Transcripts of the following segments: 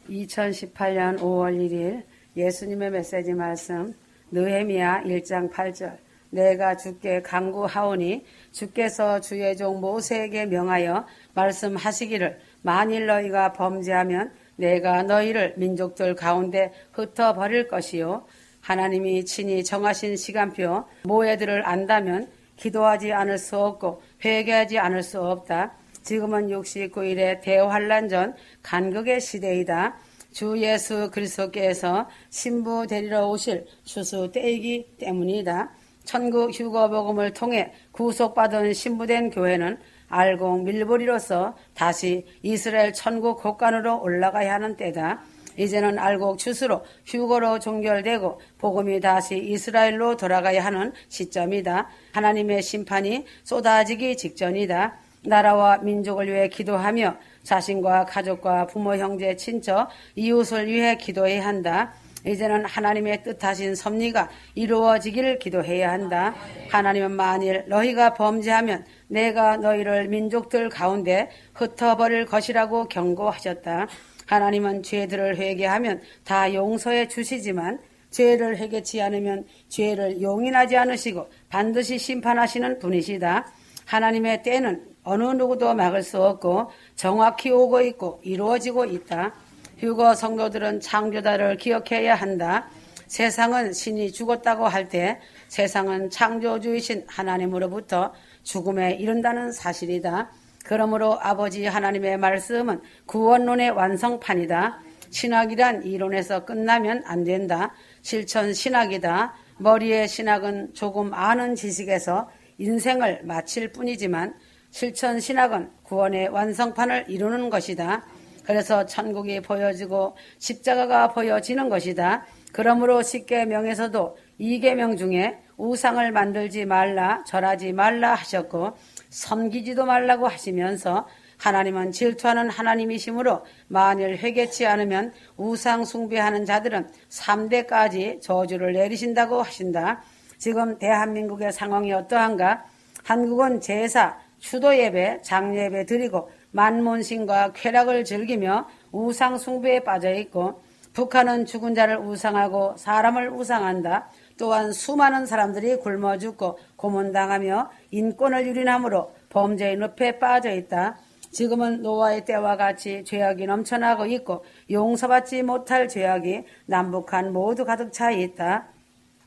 2018년 5월 1일 예수님의 메시지 말씀 느헤미야 1장 8절 내가 주께 간구하오니 주께서 주의 종 모세에게 명하여 말씀하시기를 만일 너희가 범죄하면 내가 너희를 민족들 가운데 흩어버릴 것이요 하나님이 친히 정하신 시간표 모해들을 안다면 기도하지 않을 수 없고 회개하지 않을 수 없다. 지금은 69일의 대환란 전 간극의 시대이다. 주 예수 그리스도께서 신부 데리러 오실 추수 때이기 때문이다. 천국 휴거복음을 통해 구속받은 신부된 교회는 알곡 밀보리로서 다시 이스라엘 천국 곳간으로 올라가야 하는 때다. 이제는 알곡 추수로 휴거로 종결되고 복음이 다시 이스라엘로 돌아가야 하는 시점이다. 하나님의 심판이 쏟아지기 직전이다. 나라와 민족을 위해 기도하며 자신과 가족과 부모, 형제, 친척, 이웃을 위해 기도해야 한다. 이제는 하나님의 뜻하신 섭리가 이루어지기를 기도해야 한다. 하나님은 만일 너희가 범죄하면 내가 너희를 민족들 가운데 흩어버릴 것이라고 경고하셨다. 하나님은 죄들을 회개하면 다 용서해 주시지만 죄를 회개치 않으면 죄를 용인하지 않으시고 반드시 심판하시는 분이시다. 하나님의 때는 어느 누구도 막을 수 없고 정확히 오고 있고 이루어지고 있다. 휴거 성도들은 창조자를 기억해야 한다. 세상은 신이 죽었다고 할 때 세상은 창조주이신 하나님으로부터 죽음에 이른다는 사실이다. 그러므로 아버지 하나님의 말씀은 구원론의 완성판이다. 신학이란 이론에서 끝나면 안 된다. 실천 신학이다. 머리의 신학은 조금 아는 지식에서 인생을 마칠 뿐이지만 실천 신학은 구원의 완성판을 이루는 것이다. 그래서 천국이 보여지고 십자가가 보여지는 것이다. 그러므로 10계명에서도 2계명 중에 우상을 만들지 말라, 절하지 말라 하셨고 섬기지도 말라고 하시면서 하나님은 질투하는 하나님이시므로 만일 회개치 않으면 우상 숭배하는 자들은 3대까지 저주를 내리신다고 하신다. 지금 대한민국의 상황이 어떠한가? 한국은 제사, 추도예배, 장례예배 드리고 만몬신과 쾌락을 즐기며 우상 숭배에 빠져있고 북한은 죽은 자를 우상하고 사람을 우상한다. 또한 수많은 사람들이 굶어 죽고 고문당하며 인권을 유린함으로 범죄의 늪에 빠져있다. 지금은 노아의 때와 같이 죄악이 넘쳐나고 있고 용서받지 못할 죄악이 남북한 모두 가득 차 있다.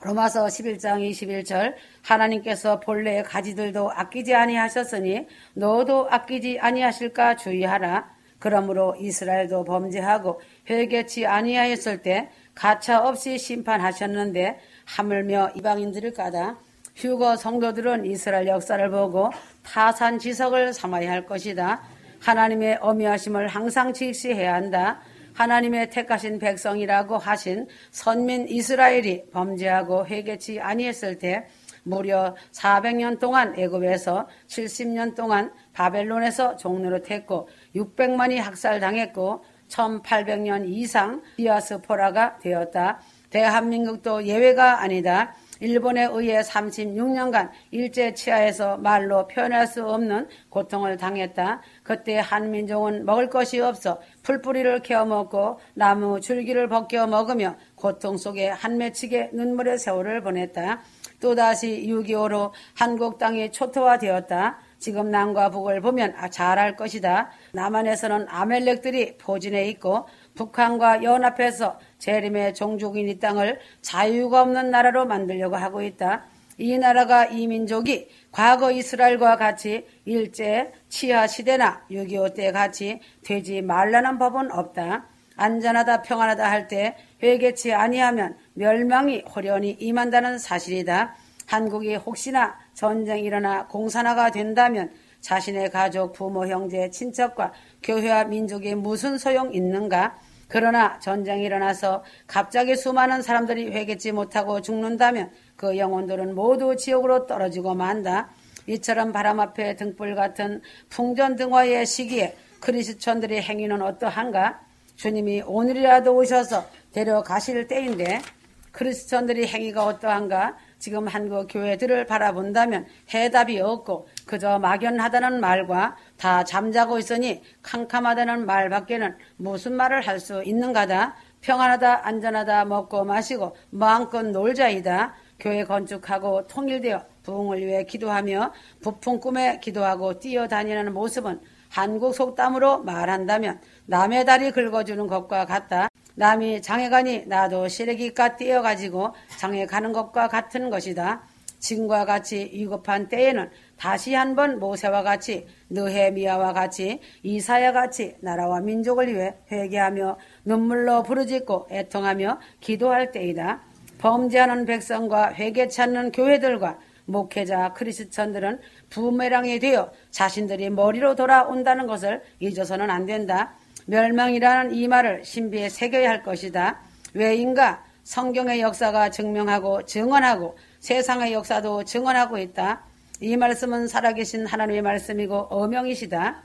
로마서 11장 21절 하나님께서 본래의 가지들도 아끼지 아니하셨으니 너도 아끼지 아니하실까 주의하라. 그러므로 이스라엘도 범죄하고 회개치 아니하였을 때 가차없이 심판하셨는데 하물며 이방인들일까다. 휴거 성도들은 이스라엘 역사를 보고 타산지석을 삼아야 할 것이다. 하나님의 어미하심을 항상 직시해야 한다. 하나님의 택하신 백성이라고 하신 선민 이스라엘이 범죄하고 회개치 아니했을 때 무려 400년 동안 애굽에서 70년 동안 바벨론에서 종로로 했고 600만이 학살당했고 1800년 이상 디아스포라가 되었다. 대한민국도 예외가 아니다. 일본에 의해 36년간 일제 치하에서 말로 표현할 수 없는 고통을 당했다. 그때 한민족은 먹을 것이 없어 풀뿌리를 캐어 먹고 나무 줄기를 벗겨 먹으며 고통 속에 한맺히게 눈물의 세월을 보냈다. 또다시 6.25로 한국 땅이 초토화되었다. 지금 남과 북을 보면 잘 알 것이다. 남한에서는 아멜렉들이 포진해 있고 북한과 연합해서 재림의 종족인 이 땅을 자유가 없는 나라로 만들려고 하고 있다. 이 나라가 이 민족이 과거 이스라엘과 같이 일제 치하 시대나 6.25 때 같이 되지 말라는 법은 없다. 안전하다 평안하다 할 때 회개치 아니하면 멸망이 호련히 임한다는 사실이다. 한국이 혹시나 전쟁이 일어나 공산화가 된다면 자신의 가족, 부모, 형제, 친척과 교회와 민족이 무슨 소용 있는가? 그러나 전쟁이 일어나서 갑자기 수많은 사람들이 회개치 못하고 죽는다면 그 영혼들은 모두 지옥으로 떨어지고 만다. 이처럼 바람 앞에 등불 같은 풍전등화의 시기에 그리스천들의 행위는 어떠한가? 주님이 오늘이라도 오셔서 데려가실 때인데 그리스천들의 행위가 어떠한가? 지금 한국 교회들을 바라본다면 해답이 없고 그저 막연하다는 말과 다 잠자고 있으니 캄캄하다는 말밖에는 무슨 말을 할 수 있는가다. 평안하다, 안전하다, 먹고 마시고 마음껏 놀자이다. 교회 건축하고 통일되어 부흥을 위해 기도하며 부푼 꿈에 기도하고 뛰어다니는 모습은 한국 속담으로 말한다면 남의 다리 긁어주는 것과 같다. 남이 장에 가니 나도 시래기가 뛰어가지고 장에 가는 것과 같은 것이다. 지금과 같이 위급한 때에는 다시 한번 모세와 같이 느헤미야와 같이 이사야 같이 나라와 민족을 위해 회개하며 눈물로 부르짖고 애통하며 기도할 때이다. 범죄하는 백성과 회개 찾는 교회들과 목회자 크리스천들은 부메랑이 되어 자신들이 머리로 돌아온다는 것을 잊어서는 안 된다. 멸망이라는 이 말을 신비에 새겨야 할 것이다. 왜인가? 성경의 역사가 증명하고 증언하고 세상의 역사도 증언하고 있다. 이 말씀은 살아계신 하나님의 말씀이고 어명이시다.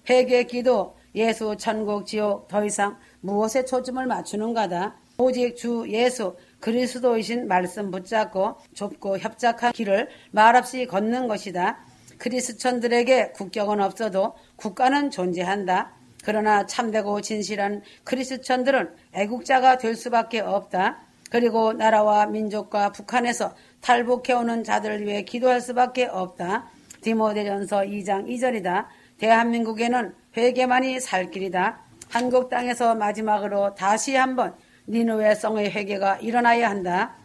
회개, 기도, 예수, 천국, 지옥 더 이상 무엇에 초점을 맞추는가다. 오직 주 예수 그리스도이신 말씀 붙잡고 좁고 협착한 길을 말없이 걷는 것이다. 크리스천들에게 국격은 없어도 국가는 존재한다. 그러나 참되고 진실한 크리스천들은 애국자가 될 수밖에 없다. 그리고 나라와 민족과 북한에서 탈북해오는 자들을 위해 기도할 수밖에 없다. 디모데전서 2장 2절이다. 대한민국에는 회개만이 살 길이다. 한국 땅에서 마지막으로 다시 한번 니느웨성의 회개가 일어나야 한다.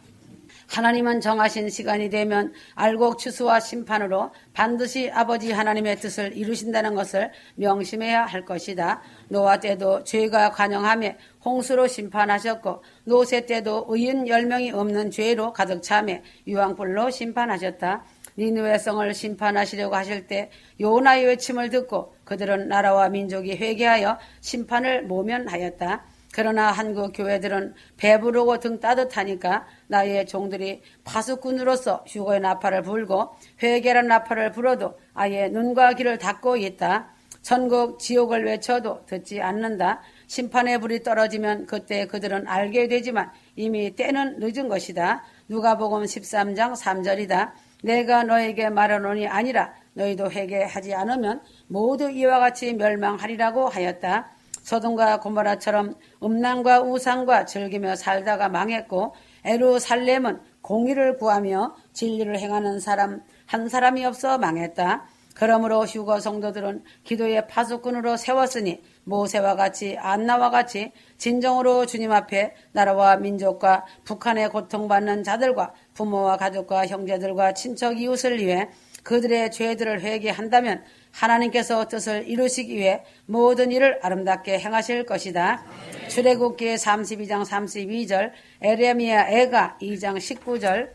하나님은 정하신 시간이 되면 알곡 추수와 심판으로 반드시 아버지 하나님의 뜻을 이루신다는 것을 명심해야 할 것이다. 노아 때도 죄가 관영하며 홍수로 심판하셨고 노세 때도 의인 10명이 없는 죄로 가득 차며 유황불로 심판하셨다. 니느웨 성을 심판하시려고 하실 때 요나의 외침을 듣고 그들은 나라와 민족이 회개하여 심판을 모면하였다. 그러나 한국 교회들은 배부르고 등 따뜻하니까 나의 종들이 파수꾼으로서 휴거의 나팔을 불고 회개란 나팔을 불어도 아예 눈과 귀를 닫고 있다. 천국 지옥을 외쳐도 듣지 않는다. 심판의 불이 떨어지면 그때 그들은 알게 되지만 이미 때는 늦은 것이다. 누가복음 13장 3절이다. 내가 너에게 말하노니 아니라 너희도 회개하지 않으면 모두 이와 같이 멸망하리라고 하였다. 소돔과 고모라처럼 음란과 우상과 즐기며 살다가 망했고 에루살렘은 공의를 구하며 진리를 행하는 사람 한 사람이 없어 망했다. 그러므로 휴거 성도들은 기도의 파수꾼으로 세웠으니 모세와 같이 안나와 같이 진정으로 주님 앞에 나라와 민족과 북한에 고통받는 자들과 부모와 가족과 형제들과 친척 이웃을 위해 그들의 죄들을 회개한다면 하나님께서 뜻을 이루시기 위해 모든 일을 아름답게 행하실 것이다. 출애굽기 32장 32절, 에레미야 애가 2장 19절,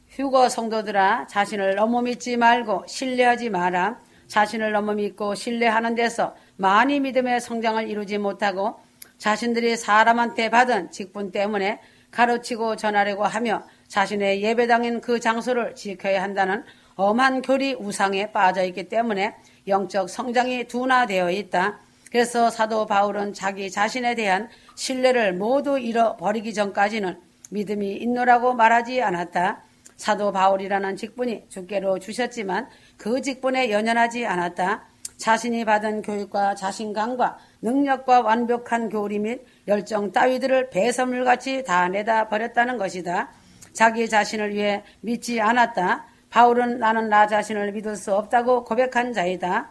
휴거 성도들아 자신을 너무 믿지 말고 신뢰하지 마라. 자신을 너무 믿고 신뢰하는 데서 많이 믿음의 성장을 이루지 못하고 자신들이 사람한테 받은 직분 때문에 가르치고 전하려고 하며 자신의 예배당인 그 장소를 지켜야 한다는 엄한 교리 우상에 빠져있기 때문에 영적 성장이 둔화되어 있다. 그래서 사도 바울은 자기 자신에 대한 신뢰를 모두 잃어버리기 전까지는 믿음이 있노라고 말하지 않았다. 사도 바울이라는 직분이 주께로 주셨지만 그 직분에 연연하지 않았다. 자신이 받은 교육과 자신감과 능력과 완벽한 교리 및 열정 따위들을 배설물같이 다 내다 버렸다는 것이다. 자기 자신을 위해 믿지 않았다. 바울은 나는 나 자신을 믿을 수 없다고 고백한 자이다.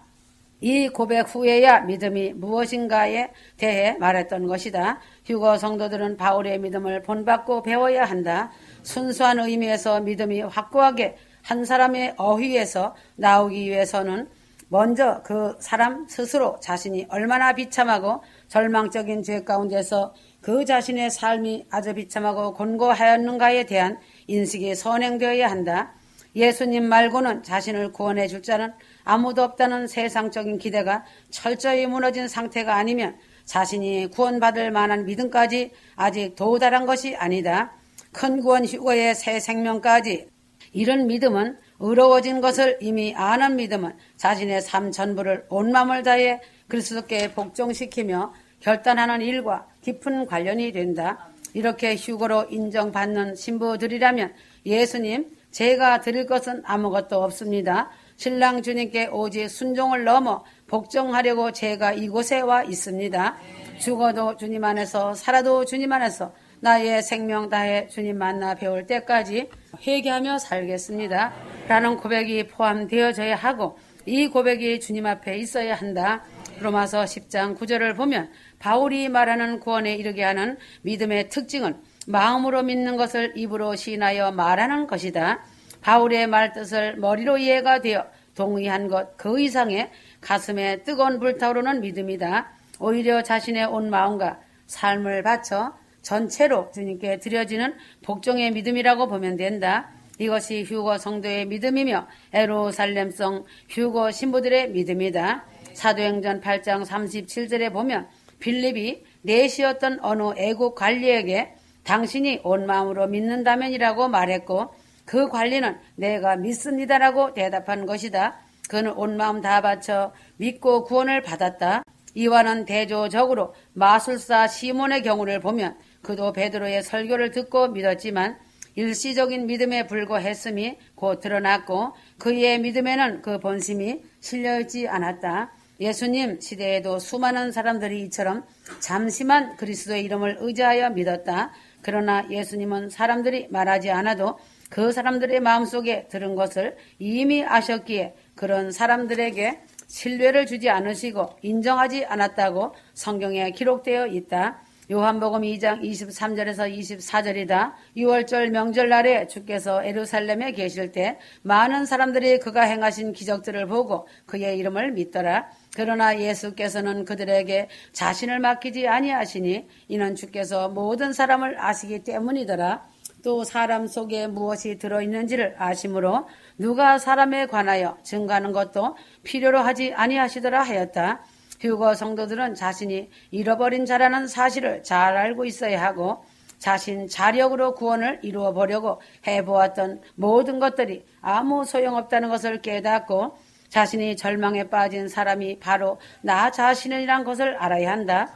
이 고백 후에야 믿음이 무엇인가에 대해 말했던 것이다. 휴거 성도들은 바울의 믿음을 본받고 배워야 한다. 순수한 의미에서 믿음이 확고하게 한 사람의 어휘에서 나오기 위해서는 먼저 그 사람 스스로 자신이 얼마나 비참하고 절망적인 죄 가운데서 그 자신의 삶이 아주 비참하고 곤고하였는가에 대한 인식이 선행되어야 한다. 예수님 말고는 자신을 구원해 줄 자는 아무도 없다는 세상적인 기대가 철저히 무너진 상태가 아니면 자신이 구원받을 만한 믿음까지 아직 도달한 것이 아니다. 큰 구원 휴거의 새 생명까지 이런 믿음은 의로워진 것을 이미 아는 믿음은 자신의 삶 전부를 온 마음을 다해 그리스도께 복종시키며 결단하는 일과 깊은 관련이 된다. 이렇게 휴거로 인정받는 신부들이라면 예수님 제가 드릴 것은 아무것도 없습니다. 신랑 주님께 오직 순종을 넘어 복종하려고 제가 이곳에 와 있습니다. 죽어도 주님 안에서 살아도 주님 안에서 나의 생명 다해 주님 만나 배울 때까지 회개하며 살겠습니다. 라는 고백이 포함되어져야 하고 이 고백이 주님 앞에 있어야 한다. 로마서 10장 9절을 보면 바울이 말하는 구원에 이르게 하는 믿음의 특징은 마음으로 믿는 것을 입으로 시인하여 말하는 것이다. 바울의 말뜻을 머리로 이해가 되어 동의한 것 그 이상의 가슴에 뜨거운 불타오르는 믿음이다. 오히려 자신의 온 마음과 삶을 바쳐 전체로 주님께 드려지는 복종의 믿음이라고 보면 된다. 이것이 휴거 성도의 믿음이며 예루살렘성 휴거 신부들의 믿음이다. 사도행전 8장 37절에 보면 빌립이 내시였던 어느 애국 관리에게 당신이 온 마음으로 믿는다면이라고 말했고 그 관리는 내가 믿습니다라고 대답한 것이다. 그는 온 마음 다 바쳐 믿고 구원을 받았다. 이와는 대조적으로 마술사 시몬의 경우를 보면 그도 베드로의 설교를 듣고 믿었지만 일시적인 믿음에 불과했음이 곧 드러났고 그의 믿음에는 그 본심이 실려있지 않았다. 예수님 시대에도 수많은 사람들이 이처럼 잠시만 그리스도의 이름을 의지하여 믿었다. 그러나 예수님은 사람들이 말하지 않아도 그 사람들의 마음속에 들은 것을 이미 아셨기에 그런 사람들에게 신뢰를 주지 않으시고 인정하지 않았다고 성경에 기록되어 있다. 요한복음 2장 23절에서 24절이다. 6월절 명절날에 주께서 예루살렘에 계실 때 많은 사람들이 그가 행하신 기적들을 보고 그의 이름을 믿더라. 그러나 예수께서는 그들에게 자신을 맡기지 아니하시니 이는 주께서 모든 사람을 아시기 때문이더라. 또 사람 속에 무엇이 들어있는지를 아심으로 누가 사람에 관하여 증가하는 것도 필요로 하지 아니하시더라 하였다. 휴거 성도들은 자신이 잃어버린 자라는 사실을 잘 알고 있어야 하고 자신 자력으로 구원을 이루어 보려고 해보았던 모든 것들이 아무 소용없다는 것을 깨닫고 자신이 절망에 빠진 사람이 바로 나 자신이란 것을 알아야 한다.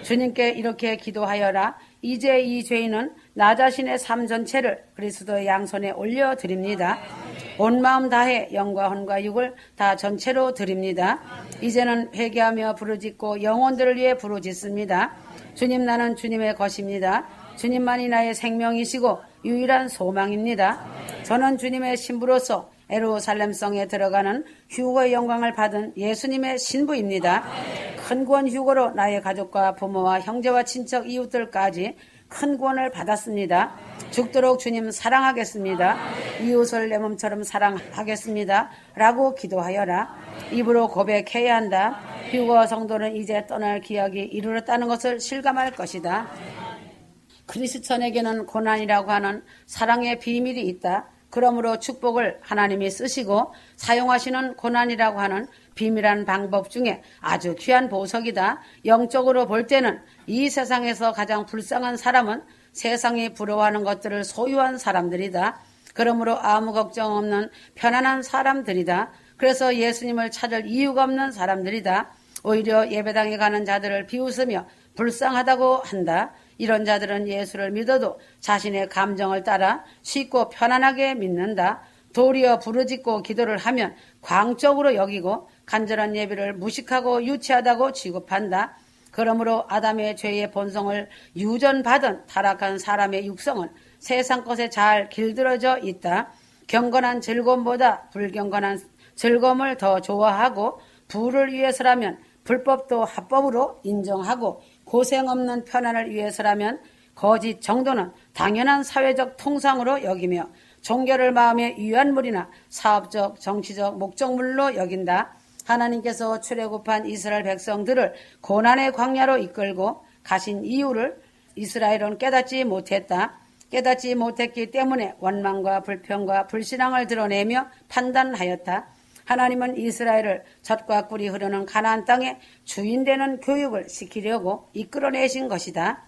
주님께 이렇게 기도하여라. 이제 이 죄인은 나 자신의 삶 전체를 그리스도의 양손에 올려드립니다. 온 마음 다해 영과 혼과 육을 다 전체로 드립니다. 이제는 회개하며 부르짖고 영혼들을 위해 부르짖습니다. 주님, 나는 주님의 것입니다. 주님만이 나의 생명이시고 유일한 소망입니다. 저는 주님의 신부로서 예루살렘성에 들어가는 휴거의 영광을 받은 예수님의 신부입니다. 큰 구원 휴거로 나의 가족과 부모와 형제와 친척 이웃들까지 큰 구원을 받았습니다. 죽도록 주님 사랑하겠습니다. 이웃을 내 몸처럼 사랑하겠습니다. 라고 기도하여라. 입으로 고백해야 한다. 휴거 성도는 이제 떠날 기약이 이르렀다는 것을 실감할 것이다. 크리스천에게는 고난이라고 하는 사랑의 비밀이 있다. 그러므로 축복을 하나님이 쓰시고 사용하시는 고난이라고 하는 비밀한 방법 중에 아주 귀한 보석이다. 영적으로 볼 때는 이 세상에서 가장 불쌍한 사람은 세상이 부러워하는 것들을 소유한 사람들이다. 그러므로 아무 걱정 없는 편안한 사람들이다. 그래서 예수님을 찾을 이유가 없는 사람들이다. 오히려 예배당에 가는 자들을 비웃으며 불쌍하다고 한다. 이런 자들은 예수를 믿어도 자신의 감정을 따라 쉽고 편안하게 믿는다. 도리어 부르짖고 기도를 하면 광적으로 여기고 간절한 예배를 무식하고 유치하다고 취급한다. 그러므로 아담의 죄의 본성을 유전받은 타락한 사람의 육성은 세상 것에 잘 길들어져 있다. 경건한 즐거움보다 불경건한 즐거움을 더 좋아하고 부를 위해서라면 불법도 합법으로 인정하고 고생 없는 편안을 위해서라면 거짓 정도는 당연한 사회적 통상으로 여기며 종교를 마음의 위안물이나 사업적, 정치적 목적물로 여긴다. 하나님께서 출애굽한 이스라엘 백성들을 고난의 광야로 이끌고 가신 이유를 이스라엘은 깨닫지 못했다. 깨닫지 못했기 때문에 원망과 불평과 불신앙을 드러내며 판단하였다. 하나님은 이스라엘을 젖과 꿀이 흐르는 가나안 땅에 주인 되는 교육을 시키려고 이끌어내신 것이다.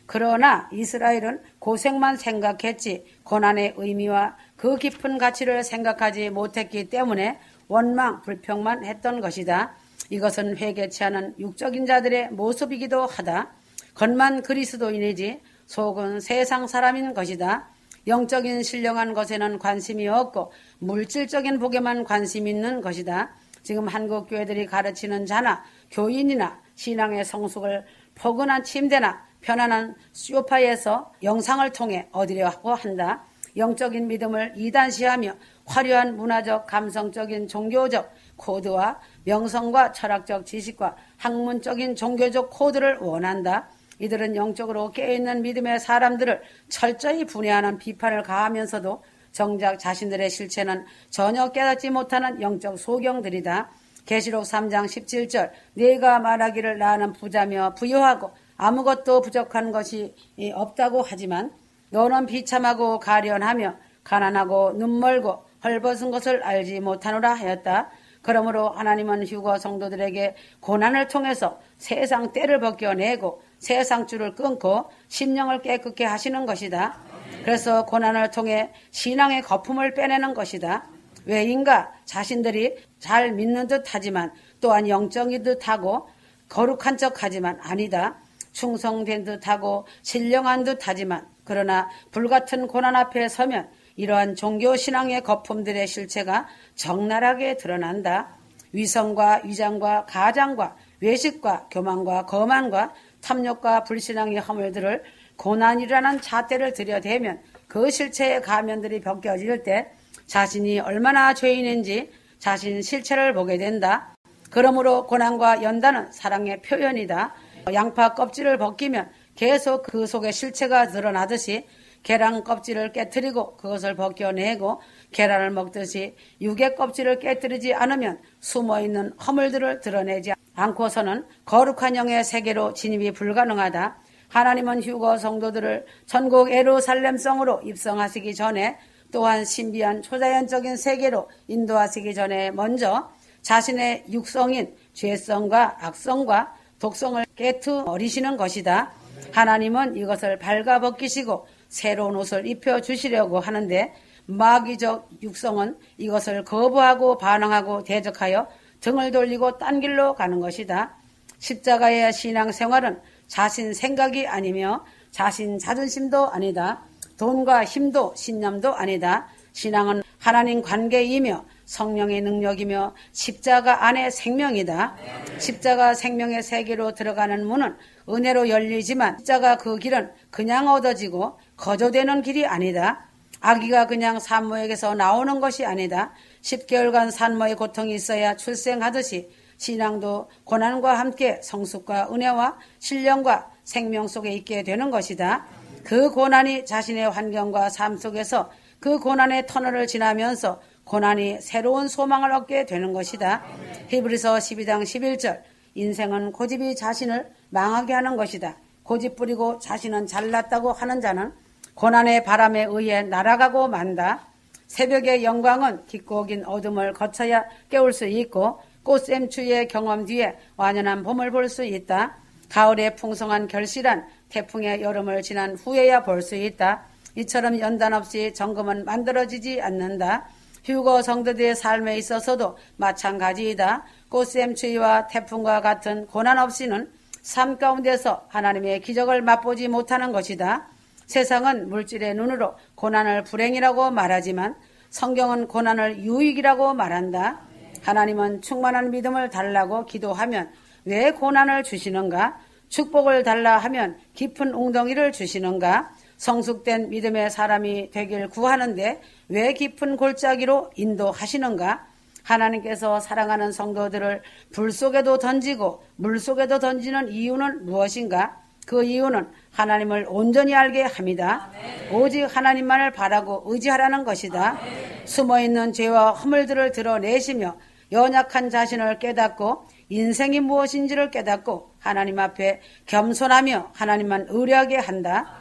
그러나 이스라엘은 고생만 생각했지 고난의 의미와 그 깊은 가치를 생각하지 못했기 때문에 원망, 불평만 했던 것이다. 이것은 회개치 않은 육적인 자들의 모습이기도 하다. 겉만 그리스도인이지 속은 세상 사람인 것이다. 영적인 신령한 것에는 관심이 없고 물질적인 복에만 관심 있는 것이다. 지금 한국 교회들이 가르치는 자나 교인이나 신앙의 성숙을 포근한 침대나 편안한 소파에서 영상을 통해 얻으려고 한다. 영적인 믿음을 이단시하며 화려한 문화적, 감성적인 종교적 코드와 명성과 철학적 지식과 학문적인 종교적 코드를 원한다. 이들은 영적으로 깨어있는 믿음의 사람들을 철저히 분해하는 비판을 가하면서도 정작 자신들의 실체는 전혀 깨닫지 못하는 영적 소경들이다. 계시록 3장 17절 네가 말하기를 나는 부자며 부유하고 아무것도 부족한 것이 없다고 하지만 너는 비참하고 가련하며 가난하고 눈멀고 헐벗은 것을 알지 못하노라 하였다. 그러므로 하나님은 휴거 성도들에게 고난을 통해서 세상 때를 벗겨내고 세상 줄을 끊고 심령을 깨끗게 하시는 것이다. 그래서 고난을 통해 신앙의 거품을 빼내는 것이다. 왜인가? 자신들이 잘 믿는 듯 하지만 또한 영적인 듯 하고 거룩한 척 하지만 아니다. 충성된 듯 하고 신령한 듯 하지만 그러나 불같은 고난 앞에 서면 이러한 종교신앙의 거품들의 실체가 적나라하게 드러난다. 위선과 위장과 가장과 외식과 교만과 거만과 탐욕과 불신앙의 허물들을 고난이라는 잣대를 들여대면 그 실체의 가면들이 벗겨질 때 자신이 얼마나 죄인인지 자신 실체를 보게 된다. 그러므로 고난과 연단은 사랑의 표현이다. 양파 껍질을 벗기면 계속 그 속에 실체가 드러나듯이 계란 껍질을 깨뜨리고 그것을 벗겨내고 계란을 먹듯이 육의 껍질을 깨뜨리지 않으면 숨어있는 허물들을 드러내지 않고서는 거룩한 영의 세계로 진입이 불가능하다. 하나님은 휴거 성도들을 전국 예루살렘성으로 입성하시기 전에 또한 신비한 초자연적인 세계로 인도하시기 전에 먼저 자신의 육성인 죄성과 악성과 독성을 깨트버리시는 것이다. 하나님은 이것을 발가벗기시고 새로운 옷을 입혀주시려고 하는데 마귀적 육성은 이것을 거부하고 반항하고 대적하여 등을 돌리고 딴 길로 가는 것이다. 십자가의 신앙생활은 자신 생각이 아니며 자신 자존심도 아니다. 돈과 힘도 신념도 아니다. 신앙은 하나님 관계이며 성령의 능력이며 십자가 안의 생명이다. 십자가 생명의 세계로 들어가는 문은 은혜로 열리지만 십자가 그 길은 그냥 얻어지고 거저되는 길이 아니다. 아기가 그냥 산모에게서 나오는 것이 아니다. 10개월간 산모의 고통이 있어야 출생하듯이 신앙도 고난과 함께 성숙과 은혜와 신령과 생명 속에 있게 되는 것이다. 그 고난이 자신의 환경과 삶 속에서 그 고난의 터널을 지나면서 고난이 새로운 소망을 얻게 되는 것이다. 히브리서 12장 11절 인생은 고집이 자신을 망하게 하는 것이다. 고집 부리고 자신은 잘났다고 하는 자는 고난의 바람에 의해 날아가고 만다. 새벽의 영광은 깊고 긴 어둠을 거쳐야 깨울 수 있고 꽃샘추위의 경험 뒤에 완연한 봄을 볼 수 있다. 가을의 풍성한 결실한 태풍의 여름을 지난 후에야 볼 수 있다. 이처럼 연단 없이 정금은 만들어지지 않는다. 휴거 성도들의 삶에 있어서도 마찬가지이다. 꽃샘추위와 태풍과 같은 고난 없이는 삶 가운데서 하나님의 기적을 맛보지 못하는 것이다. 세상은 물질의 눈으로 고난을 불행이라고 말하지만 성경은 고난을 유익이라고 말한다. 하나님은 충만한 믿음을 달라고 기도하면 왜 고난을 주시는가? 축복을 달라 하면 깊은 웅덩이를 주시는가? 성숙된 믿음의 사람이 되길 구하는데 왜 깊은 골짜기로 인도하시는가? 하나님께서 사랑하는 성도들을 불 속에도 던지고 물 속에도 던지는 이유는 무엇인가? 그 이유는 하나님을 온전히 알게 합니다. 오직 하나님만을 바라고 의지하라는 것이다. 숨어있는 죄와 허물들을 드러내시며 연약한 자신을 깨닫고 인생이 무엇인지를 깨닫고 하나님 앞에 겸손하며 하나님만 의뢰하게 한다.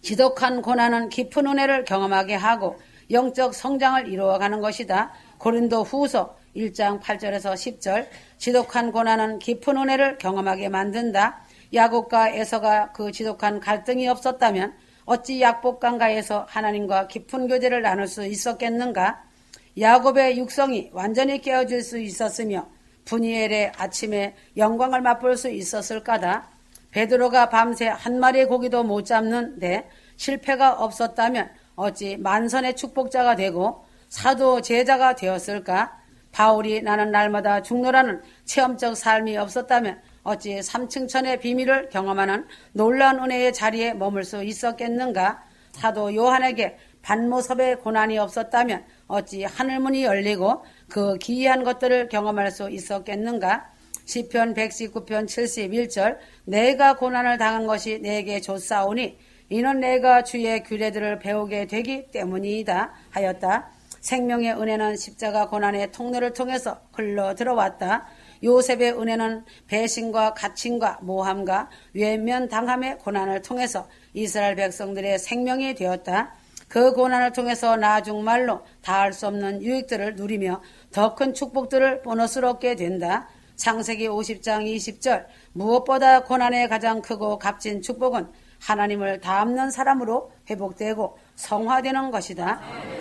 지독한 고난은 깊은 은혜를 경험하게 하고 영적 성장을 이루어가는 것이다. 고린도 후서 1장 8절에서 10절 지독한 고난은 깊은 은혜를 경험하게 만든다. 야곱과 에서가 그 지독한 갈등이 없었다면 어찌 약복강가에서 하나님과 깊은 교제를 나눌 수 있었겠는가? 야곱의 육성이 완전히 깨어질 수 있었으며 분이엘의 아침에 영광을 맛볼 수 있었을까다. 베드로가 밤새 한 마리의 고기도 못 잡는데 실패가 없었다면 어찌 만선의 축복자가 되고 사도 제자가 되었을까? 바울이 나는 날마다 죽노라는 체험적 삶이 없었다면 어찌 삼층천의 비밀을 경험하는 놀라운 은혜의 자리에 머물 수 있었겠는가? 사도 요한에게 반모섭의 고난이 없었다면 어찌 하늘문이 열리고 그 기이한 것들을 경험할 수 있었겠는가? 시편 119편 71절 내가 고난을 당한 것이 내게 좋사오니 이는 내가 주의 규례들을 배우게 되기 때문이다 하였다. 생명의 은혜는 십자가 고난의 통로를 통해서 흘러 들어왔다. 요셉의 은혜는 배신과 갇힘과 모함과 외면당함의 고난을 통해서 이스라엘 백성들의 생명이 되었다. 그 고난을 통해서 나중 말로 다할 수 없는 유익들을 누리며 더 큰 축복들을 보너스로 얻게 된다. 창세기 50장 20절 무엇보다 고난의 가장 크고 값진 축복은 하나님을 닮는 사람으로 회복되고 성화되는 것이다.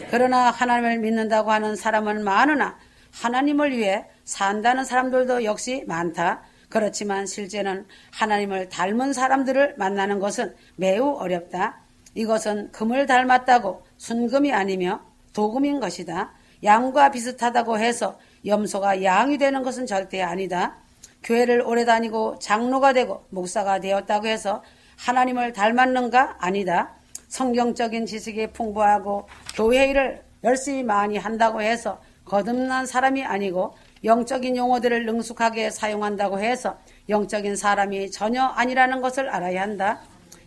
그러나 하나님을 믿는다고 하는 사람은 많으나 하나님을 위해 산다는 사람들도 역시 많다. 그렇지만 실제는 하나님을 닮은 사람들을 만나는 것은 매우 어렵다. 이것은 금을 닮았다고 순금이 아니며 도금인 것이다. 양과 비슷하다고 해서 염소가 양이 되는 것은 절대 아니다. 교회를 오래 다니고 장로가 되고 목사가 되었다고 해서 하나님을 닮았는가? 아니다. 성경적인 지식이 풍부하고 교회 일을 열심히 많이 한다고 해서 거듭난 사람이 아니고 영적인 용어들을 능숙하게 사용한다고 해서 영적인 사람이 전혀 아니라는 것을 알아야 한다.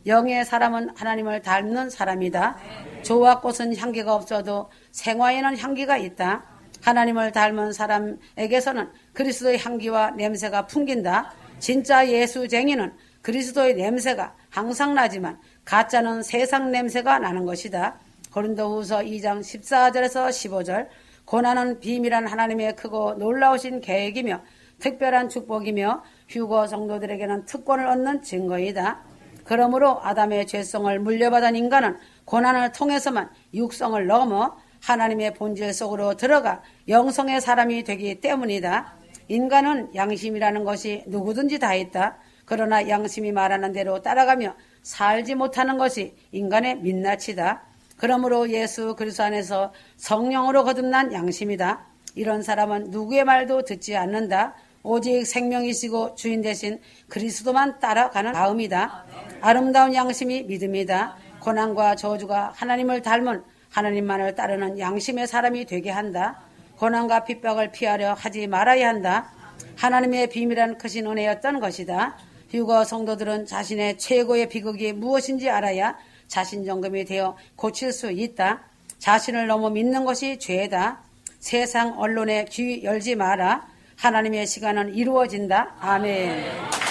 영의 사람은 하나님을 닮는 사람이다. 조와 꽃은 향기가 없어도 생화에는 향기가 있다. 하나님을 닮은 사람에게서는 그리스도의 향기와 냄새가 풍긴다. 진짜 예수쟁이는 그리스도의 냄새가 항상 나지만 가짜는 세상 냄새가 나는 것이다. 고린도후서 2장 14절에서 15절 고난은 비밀한 하나님의 크고 놀라우신 계획이며 특별한 축복이며 휴거 성도들에게는 특권을 얻는 증거이다. 그러므로 아담의 죄성을 물려받은 인간은 고난을 통해서만 육성을 넘어 하나님의 본질 속으로 들어가 영성의 사람이 되기 때문이다. 인간은 양심이라는 것이 누구든지 다 있다. 그러나 양심이 말하는 대로 따라가며 살지 못하는 것이 인간의 민낯이다. 그러므로 예수 그리스도 안에서 성령으로 거듭난 양심이다. 이런 사람은 누구의 말도 듣지 않는다. 오직 생명이시고 주인 되신 그리스도만 따라가는 마음이다. 아름다운 양심이 믿음이다. 고난과 저주가 하나님을 닮은 하나님만을 따르는 양심의 사람이 되게 한다. 고난과 핍박을 피하려 하지 말아야 한다. 하나님의 비밀한 크신 은혜였던 것이다. 휴거 성도들은 자신의 최고의 비극이 무엇인지 알아야 자신점검이 되어 고칠 수 있다. 자신을 너무 믿는 것이 죄다. 세상 언론에 귀 열지 마라. 하나님의 시간은 이루어진다. 아멘.